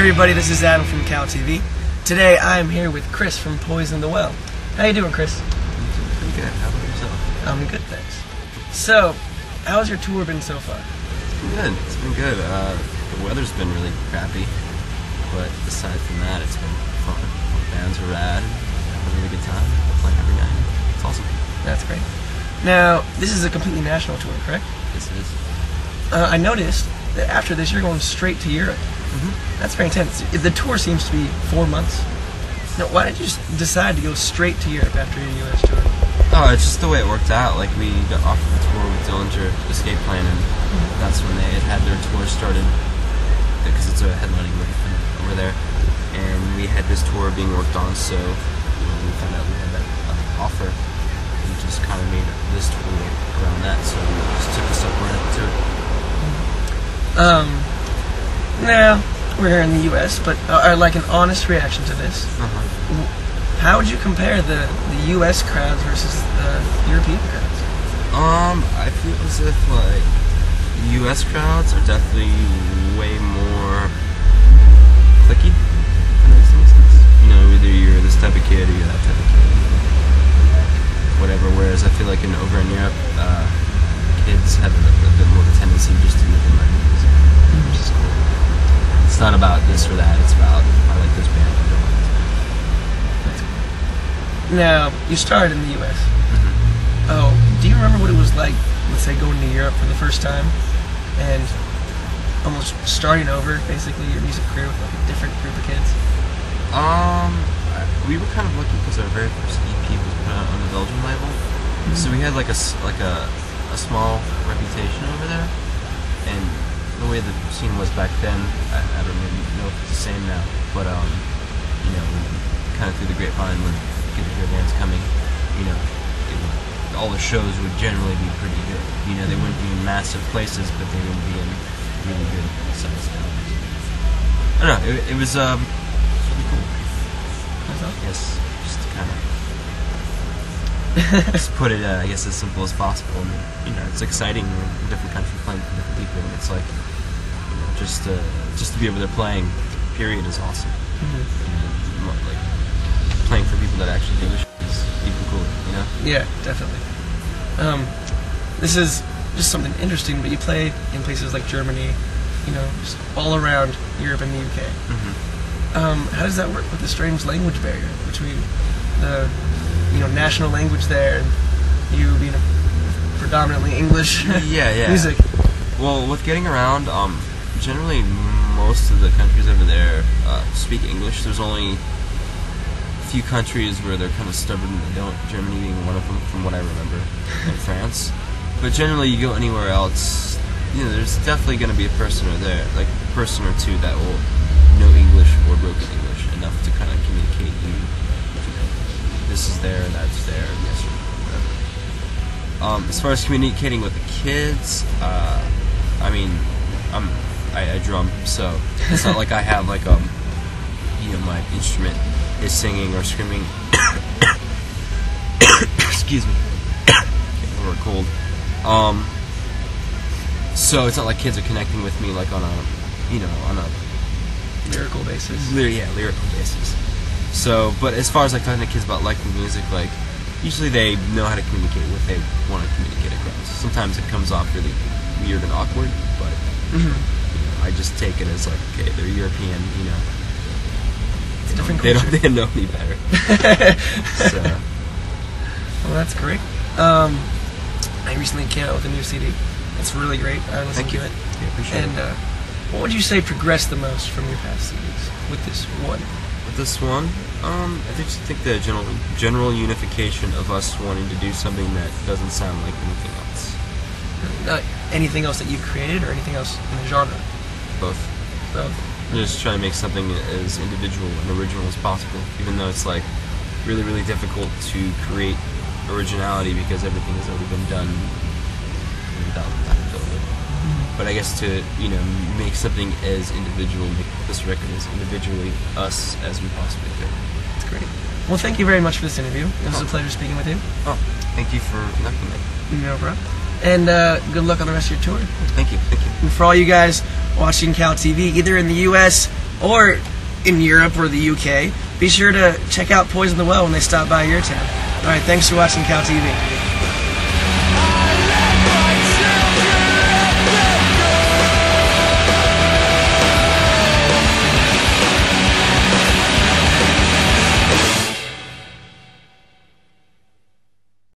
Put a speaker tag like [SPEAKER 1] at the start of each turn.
[SPEAKER 1] everybody, this is Adam from CalTV. Today I am here with Chris from Poison the Well. How you doing, Chris?
[SPEAKER 2] Pretty good. How about yourself?
[SPEAKER 1] I'm good, thanks. So, how's your tour been so far?
[SPEAKER 2] It's been good. It's been good. The weather's been really crappy, but aside from that, it's been fun. The bands are rad. Having a really good time. Playing every night. It's awesome.
[SPEAKER 1] That's great. Now, this is a completely national tour, correct?
[SPEAKER 2] Yes, it is.
[SPEAKER 1] I noticed that after this, you're going straight to Europe. That's very intense. The tour seems to be 4 months. Now, why did you just decide to go straight to Europe after your U.S. tour?
[SPEAKER 2] Oh, it's just the way it worked out. Like, we got offered the tour with Dillinger Escape Plan, and that's when they had their tour started, because it's a headlining thing over there. And we had this tour being worked on, so we found out we had that offer. We just kind of made this tour around that, so we just took us up right up to it.
[SPEAKER 1] Now, we're here in the U.S., but like an honest reaction to this. How would you compare the U.S. crowds versus the European crowds?
[SPEAKER 2] I feel as if, like, U.S. crowds are definitely way more cliquey. That makes any sense. You know, either you're this type of kid or you're that type of kid. Whatever, whereas I feel like over in Europe, kids have a bit more of a tendency just to live in my music, which is cool. It's not about this or that, it's about, I like this band, I don't like this band.
[SPEAKER 1] That's cool. Now, you started in the U.S. Oh, do you remember what it was like, let's say, going to Europe for the first time and almost starting over, basically, your music career with like a different group of kids?
[SPEAKER 2] We were kind of lucky because our very first EP was put out on the Belgian label, so we had like a small reputation over there, and the way the scene was back then, I don't really know if it's the same now, but you know, kind of through the grapevine when you hear bands coming, you know, all the shows would generally be pretty good. You know, they wouldn't be in massive places, but they would be in really good sized towns. I don't know, it was really cool. Yes, just to kind of just put it, I guess, as simple as possible. And, you know, it's exciting. We're in a different country playing for different people, and it's like, you know, just to be over there playing, period, is awesome. And, like, playing for people that actually do this is even cooler, you know?
[SPEAKER 1] Yeah, definitely. This is just something interesting, but you play in places like Germany, you know, just all around Europe and the UK. How does that work with the strange language barrier between the, you know, national language there and you being a predominantly English music?
[SPEAKER 2] Well, with getting around, generally most of the countries over there speak English. There's only a few countries where they're kind of stubborn and they don't, Germany being one of them from what I remember, and France. But generally you go anywhere else, you know, there's definitely going to be a person or two that will know English or broken English enough to kind of communicate you know, this is there, that's there, yes or no, whatever. As far as communicating with the kids, I mean, I drum, so it's not like I have like you know, my instrument is singing or screaming. Excuse me, getting over a cold. So it's not like kids are connecting with me like on a, you know, on a
[SPEAKER 1] lyrical basis.
[SPEAKER 2] Lyrical basis. So, but as far as like talking to kids about liking music, like usually they know how to communicate what they want to communicate across. Sometimes it comes off really weird and awkward, but you know, I just take it as like, okay, they're European, you know.
[SPEAKER 1] It's a different culture.
[SPEAKER 2] They don't know any better. So,
[SPEAKER 1] well, that's great. I recently came out with a new CD. It's really great. I listened to it.
[SPEAKER 2] Yeah, appreciate it.
[SPEAKER 1] What would you say progressed the most from your past CDs with this one?
[SPEAKER 2] With this one, I think the general unification of us wanting to do something that doesn't sound like anything else.
[SPEAKER 1] Anything else that you've created, or anything else in the genre?
[SPEAKER 2] Both. Just trying to make something as individual and original as possible, even though it's like really, really difficult to create originality because everything has already been done without that ability. But I guess to, you know, make something as individual, make this record as individually us as we possibly could.
[SPEAKER 1] That's great. Well, thank you very much for this interview. It was a pleasure speaking with you.
[SPEAKER 2] Oh, thank you for connecting me.
[SPEAKER 1] No problem. And good luck on the rest of your tour.
[SPEAKER 2] Thank you.
[SPEAKER 1] And for all you guys watching CalTV, either in the U.S. or in Europe or the U.K., be sure to check out Poison the Well when they stop by your town. All right, thanks for watching CalTV.